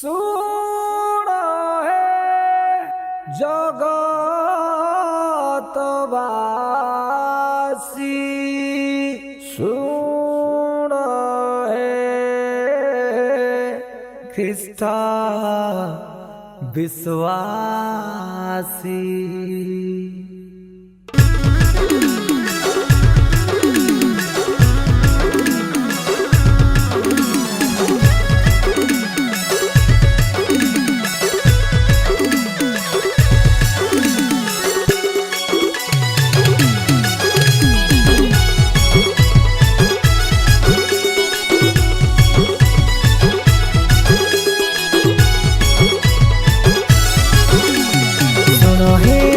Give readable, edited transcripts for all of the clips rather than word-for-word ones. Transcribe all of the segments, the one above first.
सुन हे जगतवासी सुन हे ख्रिस्ता विश्वासी।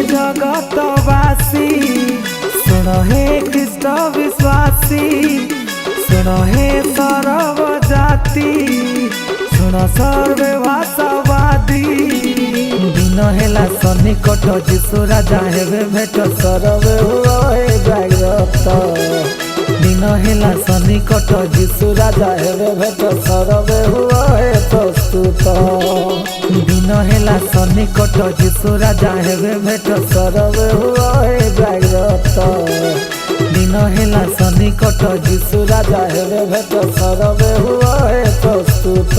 जगतवासी सुन हे ख्रिस्ट विश्वासी, सुन हे सर्व जाति, सुन सर्वे भाषावादी। दिन हेला सन्निकट जीशु राजा हेबे भेट सर्वे हुए जाग्रत। दिन हेला सन्निकट जीशु राजा हेबे भेट सर्वे हुए प्रस्तुत। दिन हेला सन्निकट जीशु राजा हेबे भेट सर्वे हुए जाग्रत। दिन हेला सन्निकट जीशु राजा हेबे भेट सर्वे हुए प्रस्तुत।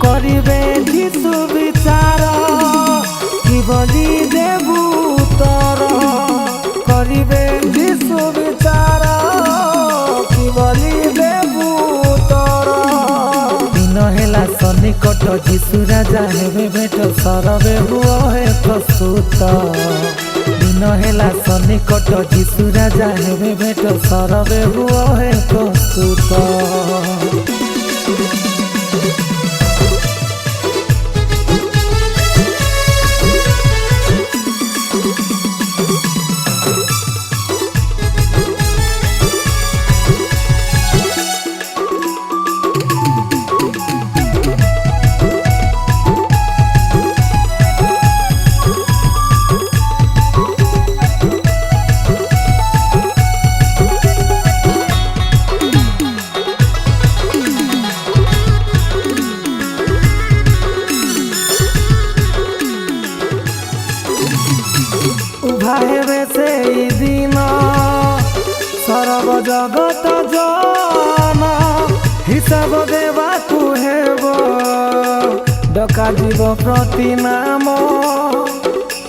करिबे जीशु विचार कि बलि देबु उत्तर। करिबे जीशु विचार कि बलि देबु उत्तर। दिन हेला सन्निकट जीशु राजा हेबे भेट सर्वे हुए प्रस्तुत। दिन हेला सन्निकट जीशु राजा हेबे भेट सर्वे हुए प्रस्तुत। उभाहेबे से दिन सर्व जगत जन हिसाब देवाकु हेब। डका जीव प्रति नाम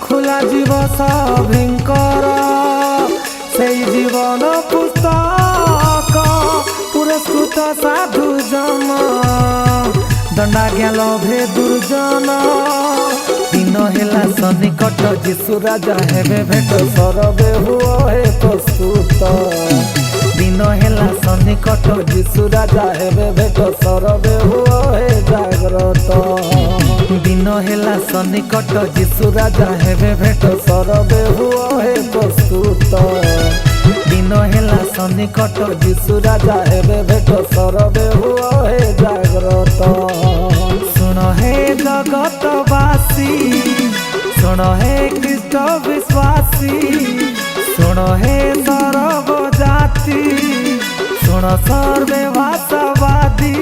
खुला जीव सभिंकर। से जीवन पुस्तक पुरस्कृत साधु जन दंडा ज्ञान भे दुर्जन। दिन हेला सन्निकट जीशु राजा हेबे भेट सर्वे हुए प्रस्तुत। दिन हेला सन्निकट जीशु राजा हेबे भेट सर्वे हुए जाग्रत। दिन हेला सन्निकट जीशु राजा हेबे भेट सर्वे हुए प्रस्तुत। दिन हेला सन्निकट जीशु राजा हेबे भेट सर्वे हुए जाग्रत। सुन हे जगतवासी सुन हे ख्रिस्ट विश्वासी, सुन हे सर्व जाति, सुन सर्वे भाषावादी।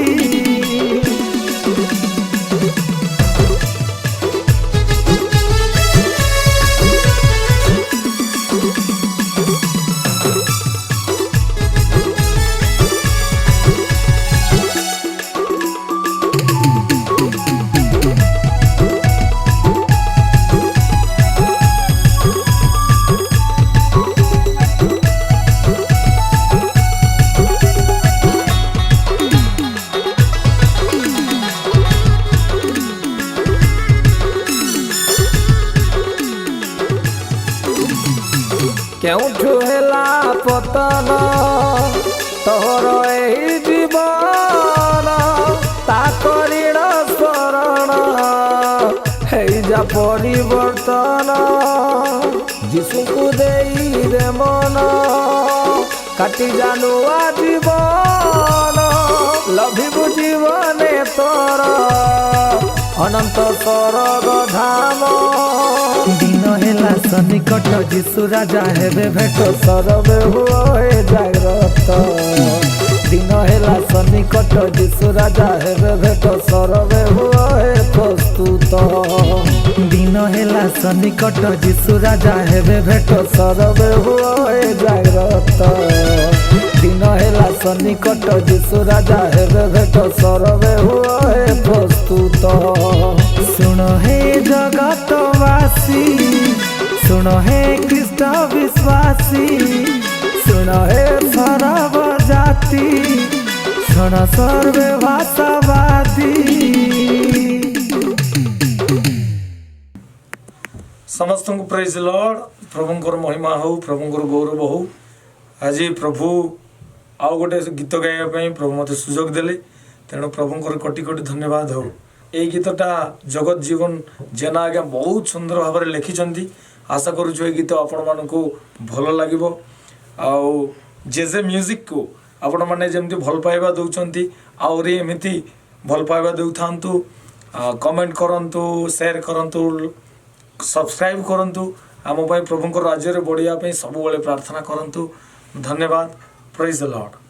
केउठु हेला पतन तोहर एही जीवन, ताकरीण शरण हेई जा परिवर्तन। जीशु को देई दे मन काटी जानु जीवन, लभिबु जीवने तोर अनंत स्वर्ग धाम। दिन हेला सन्निकट जीशु राजा हेबे भेट सर्वे हुए जाग्रत। दिन हेला सन्निकट जीशु राजा हेबे भेट सरवे हुआ हे प्रस्तुत दिन हेला सन्निकट जीशु राजा हेबे भेट सरवे हुआ हे जाग्रत दिन हेला सन्निकट जीशु राजा हेबे भेट सरवे हुआ हे प्रस्तुत सुन हे जगतवासी सुन हे ख्रीष्ट विश्वासी सुन हे सर्व जाति सुन सर्वे भाषावादी समस्त को प्रेज लॉर्ड प्रभुंकर महिमा हो प्रभुंकर गौरव हो आज प्रभु आउ गोटे गीत गाइबा प्रभु मत सुजोग देले तेणु प्रभुंकर कोटि कोटि धन्यवाद हो ये गीतटा जगत जीवन जेना आज्ञा बहुत सुंदर भाव में लिखिं आशा करुछु ये गीत आपण मानक भल लगे आउ जे म्यूजिक को आपण मैंने जमी भल पाइबा दौरान आहरी एमती भल पाइबा दौ था कमेंट करंतु शेयर करंतु सब्सक्राइब करंतु आम प्रभुंकर राज्य बढ़िया सब प्रार्थना करंतु धन्यवाद प्रेज द लॉर्ड।